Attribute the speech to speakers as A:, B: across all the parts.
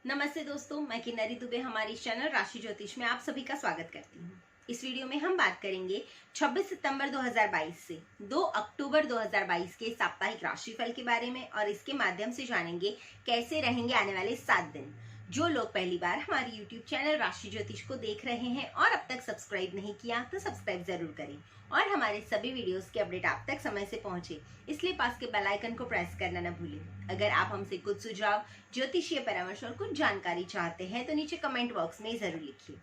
A: नमस्ते दोस्तों, मैं किन्नरी दुबे हमारी चैनल राशि ज्योतिष में आप सभी का स्वागत करती हूँ। इस वीडियो में हम बात करेंगे 26 सितंबर 2022 से 2 अक्टूबर 2022 के साप्ताहिक राशिफल के बारे में और इसके माध्यम से जानेंगे कैसे रहेंगे आने वाले 7 दिन। जो लोग पहली बार हमारे YouTube चैनल राशि ज्योतिष को देख रहे हैं और अब तक सब्सक्राइब नहीं किया तो सब्सक्राइब जरूर करें और हमारे सभी वीडियोस के अपडेट आप तक समय से पहुंचे, इसलिए पास के बेल आइकन को प्रेस करना न भूलें। अगर आप हमसे कुछ सुझाव, ज्योतिषीय परामर्श और कुछ जानकारी चाहते हैं तो नीचे कमेंट बॉक्स में जरूर लिखिए।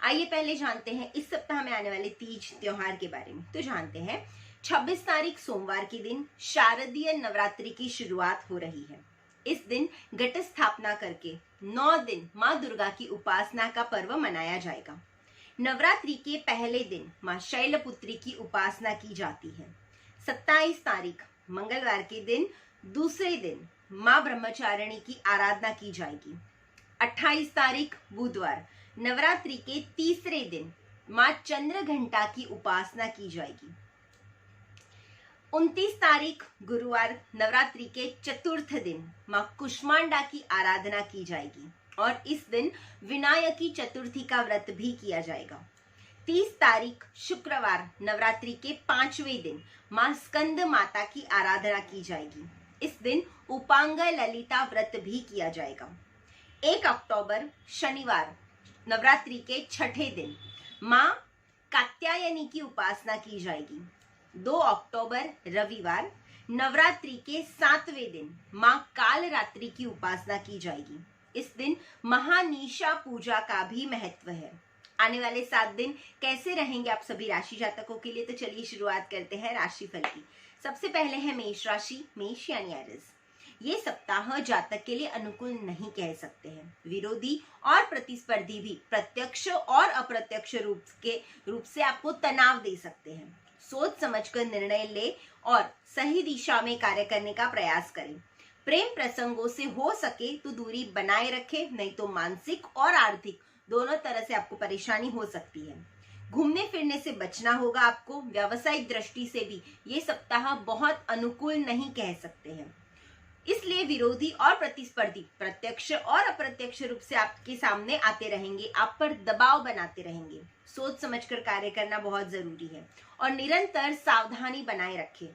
A: आइए पहले जानते हैं इस सप्ताह में आने वाले तीज त्योहार के बारे में। तो जानते हैं 26 तारीख सोमवार के दिन शारदीय नवरात्रि की शुरुआत हो रही है। इस दिन घट स्थापना करके 9 दिन माँ दुर्गा की उपासना का पर्व मनाया जाएगा। नवरात्रि के पहले दिन माँ शैलपुत्री की उपासना की जाती है। 27 तारीख मंगलवार के दिन दूसरे दिन माँ ब्रह्मचारिणी की आराधना की जाएगी। 28 तारीख बुधवार नवरात्रि के तीसरे दिन माँ चंद्रघंटा की उपासना की जाएगी। 29 तारीख गुरुवार नवरात्रि के चतुर्थ दिन माँ कुष्मांडा की आराधना की जाएगी और इस दिन विनायकी चतुर्थी का व्रत भी किया जाएगा। 30 तारीख शुक्रवार नवरात्रि के 5वें दिन माँ स्कंद माता की आराधना की जाएगी। इस दिन उपांग ललिता व्रत भी किया जाएगा। 1 अक्टूबर शनिवार नवरात्रि के 6ठे दिन माँ कात्यायनी की उपासना की जाएगी। 2 अक्टूबर रविवार नवरात्रि के 7वें दिन माँ कालरात्रि की उपासना की जाएगी। इस दिन महानिशा पूजा का भी महत्व है। आने वाले 7 दिन कैसे रहेंगे आप सभी राशि जातकों के लिए, तो चलिए शुरुआत करते हैं राशिफल की। सबसे पहले है मेष राशि, मेष यानी एरिस। ये सप्ताह जातक के लिए अनुकूल नहीं कह सकते हैं। विरोधी और प्रतिस्पर्धी भी प्रत्यक्ष और अप्रत्यक्ष रूप से आपको तनाव दे सकते हैं। सोच समझकर निर्णय ले और सही दिशा में कार्य करने का प्रयास करें। प्रेम प्रसंगों से हो सके तो दूरी बनाए रखें, नहीं तो मानसिक और आर्थिक दोनों तरह से आपको परेशानी हो सकती है। घूमने फिरने से बचना होगा आपको। व्यावसायिक दृष्टि से भी ये सप्ताह बहुत अनुकूल नहीं कह सकते हैं, इसलिए विरोधी और प्रतिस्पर्धी प्रत्यक्ष और अप्रत्यक्ष रूप से आपके सामने आते रहेंगे, आप पर दबाव बनाते रहेंगे। सोच समझकर कार्य करना बहुत जरूरी है और निरंतर सावधानी बनाए रखें।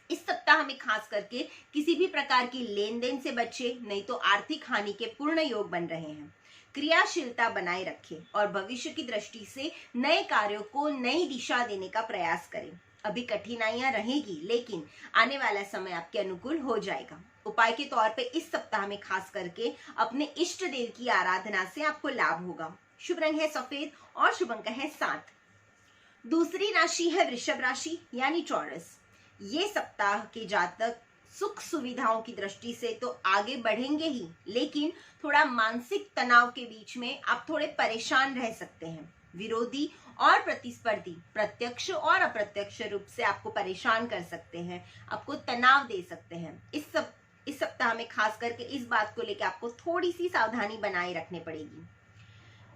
A: इस सप्ताह में खास करके किसी भी प्रकार की लेन देन से बचे, नहीं तो आर्थिक हानि के पूर्ण योग बन रहे हैं। क्रियाशीलता बनाए रखें और भविष्य की दृष्टि से नए कार्यों को नई दिशा देने का प्रयास करें। अभी कठिनाइयां रहेगी, लेकिन आने वाला समय आपके अनुकूल हो जाएगा। उपाय के तौर पे इस सप्ताह में खास करके अपने इष्ट देव की आराधना से आपको लाभ होगा। शुभ रंग है सफेद और शुभ अंक है 7। दूसरी राशि है वृषभ राशि यानी टॉरस। ये सप्ताह के जातक सुख सुविधाओं की दृष्टि से तो आगे बढ़ेंगे ही, लेकिन थोड़ा मानसिक तनाव के बीच में आप थोड़े परेशान रह सकते हैं। विरोधी और प्रतिस्पर्धी प्रत्यक्ष और अप्रत्यक्ष रूप से आपको परेशान कर सकते हैं, आपको तनाव दे सकते हैं। इस सप्ताह में खास करके इस बात को लेकर आपको थोड़ी सी सावधानी बनाए रखनी पड़ेगी।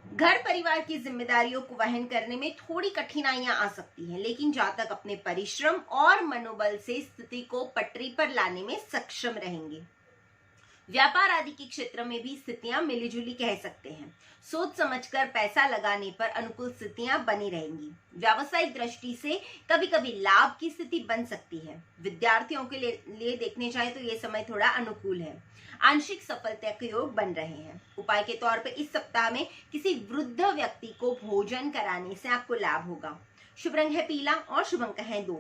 A: घर परिवार की जिम्मेदारियों को वहन करने में थोड़ी कठिनाइयां आ सकती हैं, लेकिन जातक अपने परिश्रम और मनोबल से स्थिति को पटरी पर लाने में सक्षम रहेंगे। व्यापार आदि के क्षेत्र में भी स्थितियां मिलीजुली कह सकते हैं। सोच समझकर पैसा लगाने पर अनुकूल स्थितियां बनी रहेंगी। व्यावसायिक दृष्टि से कभी कभी लाभ की स्थिति बन सकती है। विद्यार्थियों के लिए देखने जाए तो ये समय थोड़ा अनुकूल है। आंशिक सफलता के योग बन रहे हैं। उपाय के तौर पर इस सप्ताह में किसी वृद्ध व्यक्ति को भोजन कराने से आपको लाभ होगा। शुभ रंग है पीला और शुभ अंक है 2।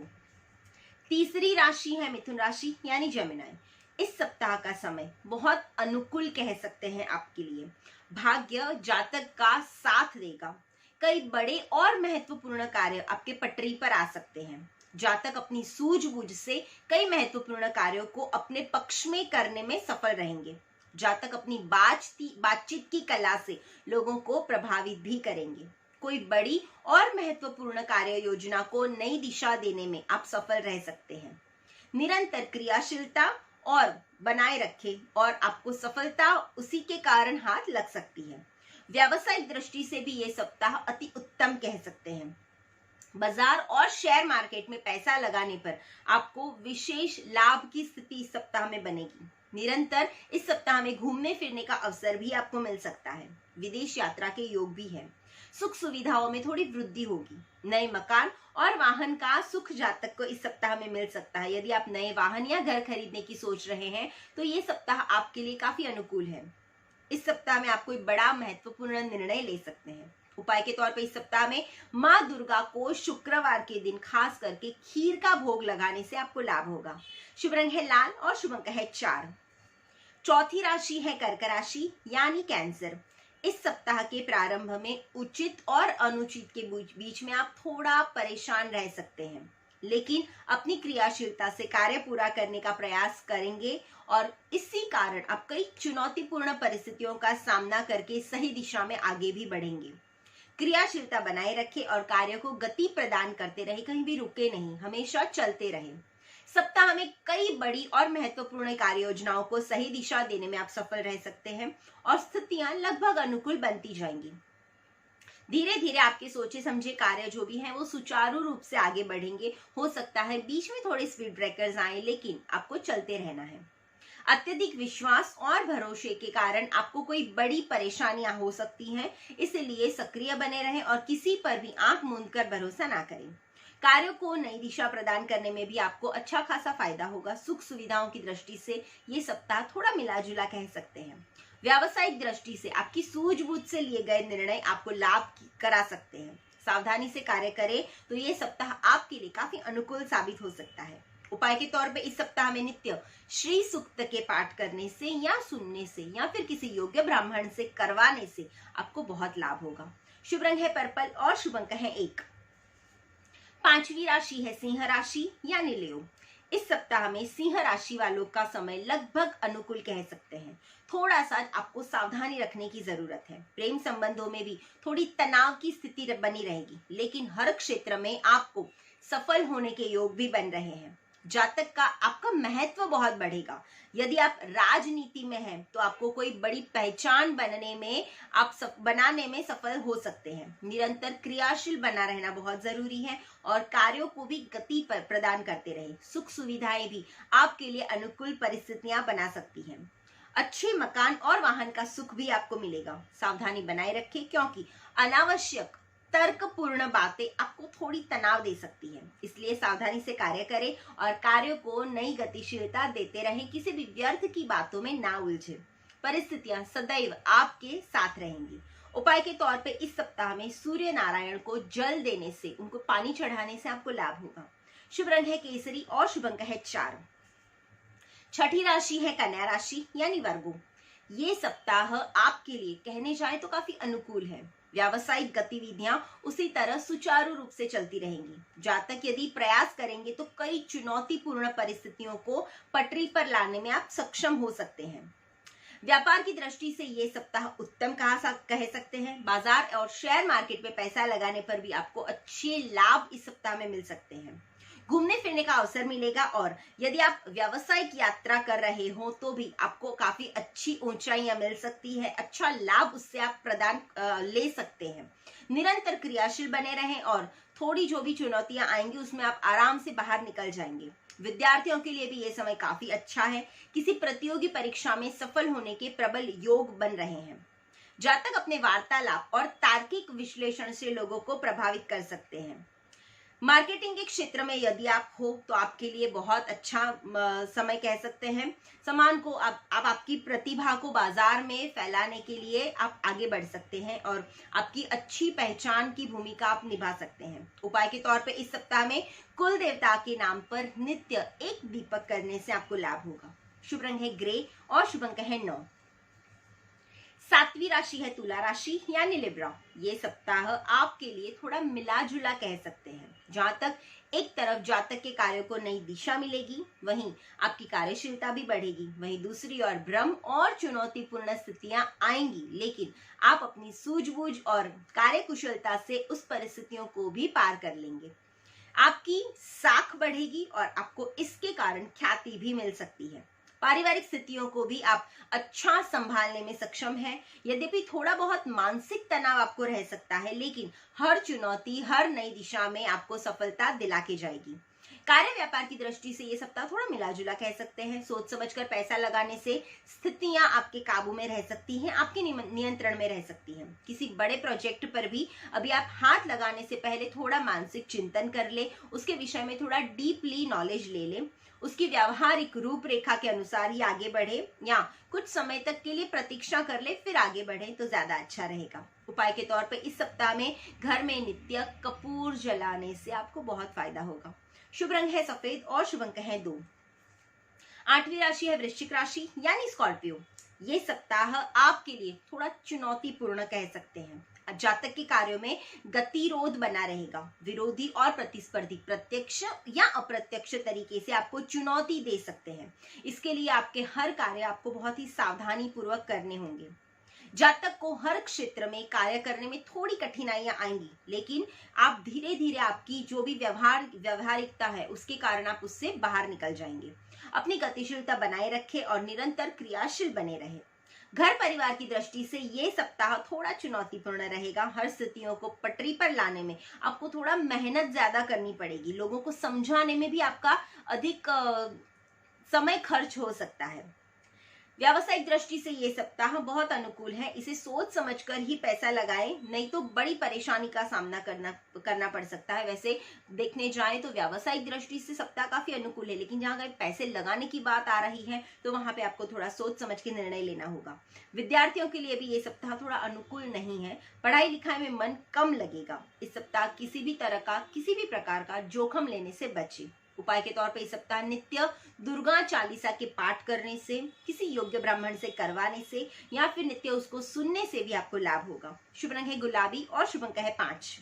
A: तीसरी राशि है मिथुन राशि यानी जेमिनी। इस सप्ताह का समय बहुत अनुकूल कह सकते हैं आपके लिए। भाग्य जातक का साथ देगा। कई बड़े और महत्वपूर्ण कार्य आपके पटरी पर आ सकते हैं। जातक अपनी सूझबूझ से कई महत्वपूर्ण कार्यों को अपने पक्ष में करने में सफल रहेंगे। जातक अपनी बातचीत की कला से लोगों को प्रभावित भी करेंगे। कोई बड़ी और महत्वपूर्ण कार्य योजना को नई दिशा देने में आप सफल रह सकते हैं। निरंतर क्रियाशीलता और बनाए रखें और आपको सफलता उसी के कारण हाथ लग सकती है। व्यावसायिक दृष्टि से भी ये सप्ताह अति उत्तम कह सकते हैं। बाजार और शेयर मार्केट में पैसा लगाने पर आपको विशेष लाभ की स्थिति इस सप्ताह में बनेगी। निरंतर इस सप्ताह में घूमने फिरने का अवसर भी आपको मिल सकता है। विदेश यात्रा के योग भी है। सुख सुविधाओं में थोड़ी वृद्धि होगी। नए मकान और वाहन का सुख जातक को इस सप्ताह में मिल सकता है। यदि आप नए वाहन या घर खरीदने की सोच रहे हैं तो ये सप्ताह आपके लिए काफी अनुकूल है। इस सप्ताह में आप कोई बड़ा महत्वपूर्ण निर्णय ले सकते हैं। उपाय के तौर पर इस सप्ताह में माँ दुर्गा को शुक्रवार के दिन खास करके खीर का भोग लगाने से आपको लाभ होगा। शुभ रंग है लाल और शुभ अंक है 4। चौथी राशि है कर्क राशि यानी कैंसर। इस सप्ताह के प्रारंभ में उचित और अनुचित के बीच में आप थोड़ा परेशान रह सकते हैं, लेकिन अपनी क्रियाशीलता से कार्य पूरा करने का प्रयास करेंगे और इसी कारण आप कई चुनौतीपूर्ण परिस्थितियों का सामना करके सही दिशा में आगे भी बढ़ेंगे। क्रियाशीलता बनाए रखें और कार्य को गति प्रदान करते रहे, कहीं भी रुके नहीं, हमेशा चलते रहे। सप्ताह में कई बड़ी और महत्वपूर्ण कार्य योजनाओं को सही दिशा देने में आप सफल रह सकते हैं और स्थितियां लगभग अनुकूल बनती जाएंगी। धीरे धीरे आपके सोचे समझे कार्य जो भी हैं वो सुचारू रूप से आगे बढ़ेंगे। हो सकता है बीच में थोड़े स्पीड ब्रेकर्स आए, लेकिन आपको चलते रहना है। अत्यधिक विश्वास और भरोसे के कारण आपको कोई बड़ी परेशानियां हो सकती हैं, इसलिए सक्रिय बने रहें और किसी पर भी आंख मूंद कर भरोसा ना करें। कार्यों को नई दिशा प्रदान करने में भी आपको अच्छा खासा फायदा होगा। सुख सुविधाओं की दृष्टि से ये सप्ताह थोड़ा मिला जुला कह सकते हैं। व्यावसायिक दृष्टि से आपकी सूझबूझ से लिए गए निर्णय आपको लाभ करा सकते हैं। सावधानी से कार्य करें तो ये सप्ताह आपके लिए काफी अनुकूल साबित हो सकता है। उपाय के तौर पे इस सप्ताह में नित्य श्री सूक्त के पाठ करने से या सुनने से या फिर किसी योग्य ब्राह्मण से करवाने से आपको बहुत लाभ होगा। शुभ रंग है पर्पल और शुभ अंक है 1। पांचवी राशि है सिंह राशि यानी लियो। इस सप्ताह में सिंह राशि वालों का समय लगभग अनुकूल कह सकते हैं। थोड़ा सा आपको सावधानी रखने की जरूरत है। प्रेम संबंधों में भी थोड़ी तनाव की स्थिति बनी रहेगी, लेकिन हर क्षेत्र में आपको सफल होने के योग भी बन रहे हैं। जातक का आपका महत्व बहुत बढ़ेगा। यदि आप राजनीति में हैं तो आपको कोई बड़ी पहचान बनाने में सफल हो सकते हैं। निरंतर क्रियाशील बना रहना बहुत जरूरी है और कार्यों को भी गति पर प्रदान करते रहे। सुख सुविधाएं भी आपके लिए अनुकूल परिस्थितियां बना सकती हैं। अच्छे मकान और वाहन का सुख भी आपको मिलेगा। सावधानी बनाए रखें, क्योंकि अनावश्यक तर्कपूर्ण बातें आपको थोड़ी तनाव दे सकती है। इसलिए सावधानी से कार्य करें और कार्यों को नई गतिशीलता देते रहें। किसी भी व्यर्थ की बातों में ना उलझे। परिस्थितियां सदैव आपके साथ रहेंगी। उपाय के तौर पे इस सप्ताह में सूर्य नारायण को जल देने से, उनको पानी चढ़ाने से आपको लाभ होगा। शुभ रंग है केसरी और शुभ अंक है 4। छठी राशि है कन्या राशि यानी वर्गो। ये सप्ताह आपके लिए कहने जाए तो काफी अनुकूल है। व्यावसायिक गतिविधियां उसी तरह सुचारू रूप से चलती रहेंगी। जातक यदि प्रयास करेंगे तो कई चुनौतीपूर्ण परिस्थितियों को पटरी पर लाने में आप सक्षम हो सकते हैं। व्यापार की दृष्टि से ये सप्ताह उत्तम कह सकते हैं। बाजार और शेयर मार्केट में पैसा लगाने पर भी आपको अच्छे लाभ इस सप्ताह में मिल सकते हैं। घूमने फिरने का अवसर मिलेगा और यदि आप व्यावसायिक यात्रा कर रहे हो तो भी आपको काफी अच्छी ऊंचाइयां मिल सकती है। अच्छा लाभ उससे आप ले सकते हैं। निरंतर क्रियाशील बने रहें और थोड़ी जो भी चुनौतियां आएंगी उसमें आप आराम से बाहर निकल जाएंगे। विद्यार्थियों के लिए भी ये समय काफी अच्छा है। किसी प्रतियोगी परीक्षा में सफल होने के प्रबल योग बन रहे हैं। जातक अपने वार्तालाप और तार्किक विश्लेषण से लोगों को प्रभावित कर सकते हैं। मार्केटिंग के क्षेत्र में यदि आप हो तो आपके लिए बहुत अच्छा समय कह सकते हैं। सामान को आप आपकी प्रतिभा को बाजार में फैलाने के लिए आप आगे बढ़ सकते हैं और आपकी अच्छी पहचान की भूमिका आप निभा सकते हैं। उपाय के तौर पे इस सप्ताह में कुल देवता के नाम पर नित्य एक दीपक करने से आपको लाभ होगा। शुभ रंग है ग्रे और शुभ अंक है 9। सातवीं राशि है तुला राशि यानी लिब्रा। ये सप्ताह आपके लिए थोड़ा मिला जुला कह सकते हैं। जहां तक एक तरफ जातक के कार्यों को नई दिशा मिलेगी, वहीं आपकी कार्यशीलता भी बढ़ेगी। वहीं दूसरी ओर भ्रम और चुनौतीपूर्ण स्थितियां आएंगी, लेकिन आप अपनी सूझबूझ और कार्यकुशलता से उस परिस्थितियों को भी पार कर लेंगे। आपकी साख बढ़ेगी और आपको इसके कारण ख्याति भी मिल सकती है। पारिवारिक स्थितियों को भी आप अच्छा संभालने में सक्षम हैं। यद्यपि थोड़ा बहुत मानसिक तनाव आपको रह सकता है, लेकिन हर चुनौती हर नई दिशा में आपको सफलता दिला के जाएगी। कार्य व्यापार की दृष्टि से ये सप्ताह थोड़ा मिला जुला कह सकते हैं। सोच समझकर पैसा लगाने से स्थितियां आपके काबू में रह सकती हैं, आपके नियंत्रण में रह सकती हैं। किसी बड़े प्रोजेक्ट पर भी अभी आप हाथ लगाने से पहले थोड़ा मानसिक चिंतन कर ले, उसके विषय में थोड़ा डीपली नॉलेज ले ले, उसकी व्यावहारिक रूपरेखा के अनुसार ही आगे बढ़े या कुछ समय तक के लिए प्रतीक्षा कर ले फिर आगे बढ़े तो ज्यादा अच्छा रहेगा। उपाय के तौर पे इस सप्ताह में घर में नित्य कपूर जलाने से आपको बहुत फायदा होगा। शुभ रंग है सफेद और शुभ अंक है 2। 8वीं राशि है वृश्चिक राशि यानी स्कॉर्पियो। ये सप्ताह आपके लिए थोड़ा चुनौतीपूर्ण कह सकते हैं। जातक के कार्यों में गतिरोध बना रहेगा। विरोधी और प्रतिस्पर्धी प्रत्यक्ष या अप्रत्यक्ष तरीके से आपको चुनौती दे सकते हैं। इसके लिए आपके हर कार्य आपको बहुत ही सावधानी पूर्वक करने होंगे। जातक को हर क्षेत्र में कार्य करने में थोड़ी कठिनाइयां आएंगी, लेकिन आप धीरे धीरे आपकी जो भी व्यवहारिकता है उसके कारण आप उससे बाहर निकल जाएंगे। अपनी गतिशीलता बनाए रखें और निरंतर क्रियाशील बने रहे। घर परिवार की दृष्टि से ये सप्ताह थोड़ा चुनौतीपूर्ण रहेगा। हर स्थितियों को पटरी पर लाने में आपको थोड़ा मेहनत ज्यादा करनी पड़ेगी। लोगों को समझाने में भी आपका अधिक समय खर्च हो सकता है। व्यावसायिक दृष्टि से ये सप्ताह बहुत अनुकूल है। इसे सोच समझकर ही पैसा लगाएं, नहीं तो बड़ी परेशानी का सामना करना पड़ सकता है। वैसे देखने जाए तो व्यावसायिक दृष्टि से सप्ताह काफी अनुकूल है, लेकिन जहां पैसे लगाने की बात आ रही है तो वहां पे आपको थोड़ा सोच समझ के निर्णय लेना होगा। विद्यार्थियों के लिए भी ये सप्ताह थोड़ा अनुकूल नहीं है। पढ़ाई लिखाई में मन कम लगेगा। इस सप्ताह किसी भी प्रकार का जोखिम लेने से बचे। उपाय के तौर पे इस सप्ताह नित्य दुर्गा चालीसा के पाठ करने से, किसी योग्य ब्राह्मण से करवाने से या फिर नित्य उसको सुनने से भी आपको लाभ होगा। शुभ रंग है गुलाबी और शुभ अंक है 5।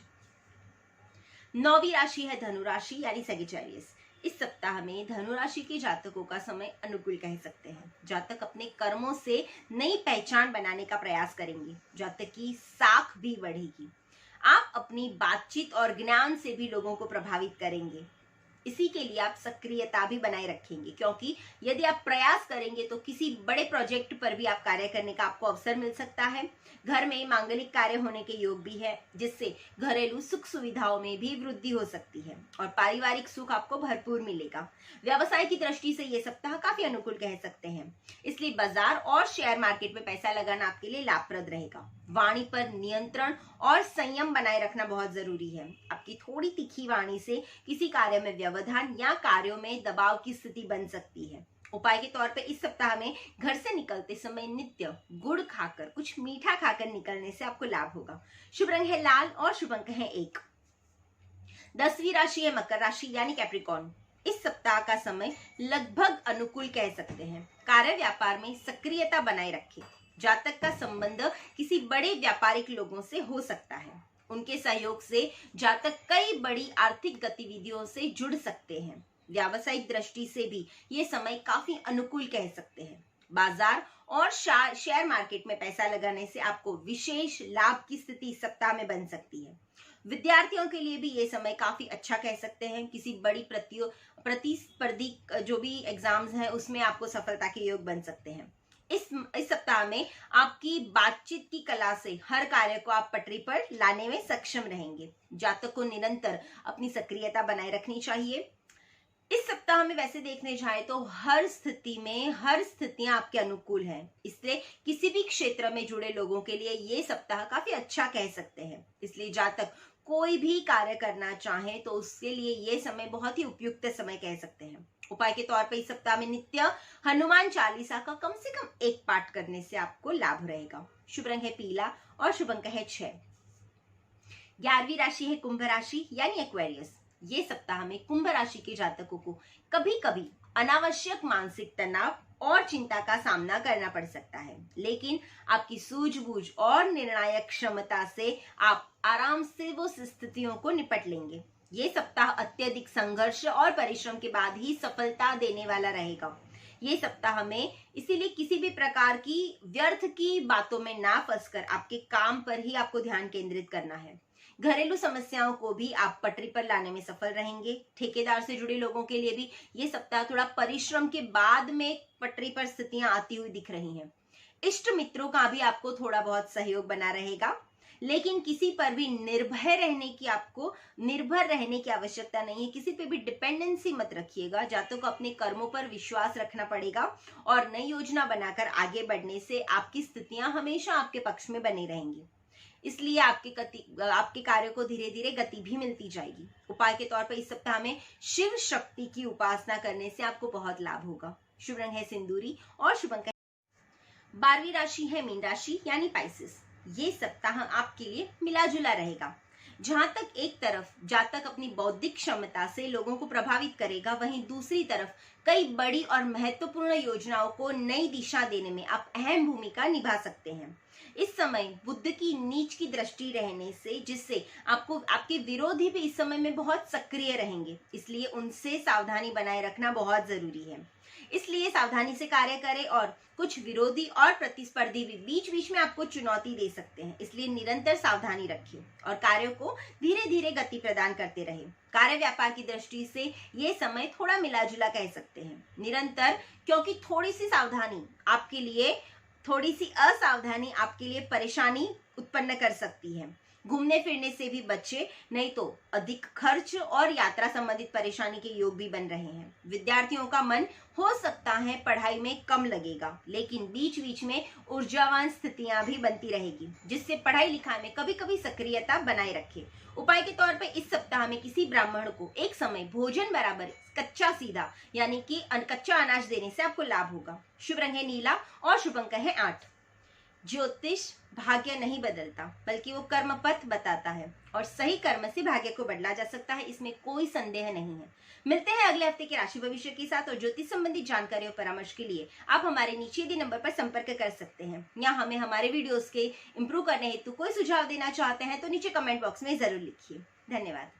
A: 9वीं राशि है धनु राशि यानी सैजिटेरियस। इस सप्ताह में धनु राशि के जातकों का समय अनुकूल कह सकते हैं। जातक अपने कर्मों से नई पहचान बनाने का प्रयास करेंगे। जातक की साख भी बढ़ेगी। आप अपनी बातचीत और ज्ञान से भी लोगों को प्रभावित करेंगे। इसी के लिए आप सक्रियता भी बनाए रखेंगे, क्योंकि यदि आप प्रयास करेंगे तो किसी बड़े प्रोजेक्ट पर भी आप कार्य करने का आपको अवसर मिल सकता है। घर में मांगलिक कार्य होने के योग भी है, जिससे घरेलू सुख सुविधाओं में भी वृद्धि हो सकती है और पारिवारिक सुख आपको भरपूर मिलेगा। व्यवसाय की दृष्टि से ये सप्ताह काफी अनुकूल कह सकते हैं, इसलिए बाजार और शेयर मार्केट में पैसा लगाना आपके लिए लाभप्रद रहेगा। वाणी पर नियंत्रण और संयम बनाए रखना बहुत जरूरी है। आपकी थोड़ी तीखी वाणी से किसी कार्य में व्यवधान या कार्यों में दबाव की स्थिति बन सकती है। उपाय के तौर पे इस सप्ताह में घर से निकलते समय नित्य गुड़ खाकर, कुछ मीठा खाकर निकलने से आपको लाभ होगा। शुभ रंग है लाल और शुभ अंक है 1। 10वीं राशि है मकर राशि यानी कैप्रिकॉर्न। इस सप्ताह का समय लगभग अनुकूल कह सकते हैं। कार्य व्यापार में सक्रियता बनाए रखें। जातक का संबंध किसी बड़े व्यापारिक लोगों से हो सकता है। उनके सहयोग से जातक कई बड़ी आर्थिक गतिविधियों से जुड़ सकते हैं। व्यावसायिक दृष्टि से भी ये समय काफी अनुकूल कह सकते हैं। बाजार और शेयर मार्केट में पैसा लगाने से आपको विशेष लाभ की स्थिति इस सप्ताह में बन सकती है। विद्यार्थियों के लिए भी ये समय काफी अच्छा कह सकते हैं। किसी बड़ी प्रतिस्पर्धी जो भी एग्जाम्स हैं उसमें आपको सफलता के योग बन सकते हैं। इस सप्ताह में आपकी बातचीत की कला से हर कार्य को आप पटरी पर लाने में सक्षम रहेंगे। जातक को निरंतर अपनी सक्रियता बनाए रखनी चाहिए। इस सप्ताह में वैसे देखने जाए तो हर स्थितियां आपके अनुकूल हैं, इसलिए किसी भी क्षेत्र में जुड़े लोगों के लिए ये सप्ताह काफी अच्छा कह सकते हैं। इसलिए जातक कोई भी कार्य करना चाहे तो उसके लिए ये समय बहुत ही उपयुक्त समय कह सकते हैं। उपाय के तौर पर इस सप्ताह में नित्य हनुमान चालीसा का कम से कम 1 पाठ करने से आपको लाभ रहेगा। शुभ रंग है पीला और शुभ अंक है 6। 11वीं राशि है कुंभ राशि यानी एक्वेरियस। ये सप्ताह में कुंभ राशि के जातकों को कभी कभी अनावश्यक मानसिक तनाव और चिंता का सामना करना पड़ सकता है, लेकिन आपकी सूझबूझ और निर्णायक क्षमता से आप आराम से वो स्थितियों को निपट लेंगे। ये सप्ताह अत्यधिक संघर्ष और परिश्रम के बाद ही सफलता देने वाला रहेगा। ये सप्ताह में इसीलिए किसी भी प्रकार की व्यर्थ की बातों में ना फंसकर आपके काम पर ही आपको ध्यान केंद्रित करना है। घरेलू समस्याओं को भी आप पटरी पर लाने में सफल रहेंगे। ठेकेदार से जुड़े लोगों के लिए भी ये सप्ताह थोड़ा परिश्रम के बाद में पटरी पर स्थितियां आती हुई दिख रही हैं। इष्ट मित्रों का भी आपको थोड़ा बहुत सहयोग बना रहेगा। लेकिन किसी पर भी निर्भर रहने की आवश्यकता नहीं है। किसी पे भी डिपेंडेंसी मत रखिएगा। जातकों को अपने कर्मों पर विश्वास रखना पड़ेगा और नई योजना बनाकर आगे बढ़ने से आपकी स्थितियां हमेशा आपके पक्ष में बनी रहेंगी। इसलिए आपके कार्यों को धीरे धीरे गति भी मिलती जाएगी। उपाय के तौर पर इस सप्ताह में शिव शक्ति की उपासना करने से आपको बहुत लाभ होगा। शुभ रंग है सिंदूरी और शुभ अंक 12वीं राशि है मीन राशि यानी पाइसेस। ये सप्ताह आपके लिए मिला जुला रहेगा। जहां तक एक तरफ जातक अपनी बौद्धिक क्षमता से लोगों को प्रभावित करेगा, वहीं दूसरी तरफ कई बड़ी और महत्वपूर्ण योजनाओं को नई दिशा देने में आप अहम भूमिका निभा सकते हैं। इस समय बुध की नीच की दृष्टि रहने से जिससे आपके विरोधी भी इस समय में बहुत सक्रिय रहेंगे, इसलिए उनसे सावधानी बनाए रखना बहुत जरूरी है। इसलिए सावधानी से कार्य करें और कुछ विरोधी और प्रतिस्पर्धी भी बीच बीच में आपको चुनौती दे सकते हैं, इसलिए निरंतर सावधानी रखिए और कार्यों को धीरे धीरे गति प्रदान करते रहे। कार्य व्यापार की दृष्टि से ये समय थोड़ा मिला जुला कह सकते हैं। निरंतर, क्योंकि थोड़ी सी असावधानी आपके लिए परेशानी उत्पन्न कर सकती है। घूमने फिरने से भी बचे, नहीं तो अधिक खर्च और यात्रा संबंधित परेशानी के योग भी बन रहे हैं। विद्यार्थियों का मन हो सकता है पढ़ाई में कम लगेगा, लेकिन बीच बीच में ऊर्जावान स्थितियां भी बनती रहेगी, जिससे पढ़ाई लिखाई में कभी कभी सक्रियता बनाए रखे। उपाय के तौर पर इस सप्ताह में किसी ब्राह्मण को एक समय भोजन बराबर कच्चा सीधा यानी कि कच्चा अनाज देने से आपको लाभ होगा। शुभ रंग है नीला और शुभ अंक है 8। ज्योतिष भाग्य नहीं बदलता, बल्कि वो कर्म पथ बताता है और सही कर्म से भाग्य को बदला जा सकता है, इसमें कोई संदेह नहीं है। मिलते हैं अगले हफ्ते के राशि भविष्य के साथ और ज्योतिष संबंधित जानकारी और परामर्श के लिए आप हमारे नीचे दिए नंबर पर संपर्क कर सकते हैं, या हमें हमारे वीडियोस के इंप्रूव करने हेतु कोई सुझाव देना चाहते हैं तो नीचे कमेंट बॉक्स में जरूर लिखिए। धन्यवाद।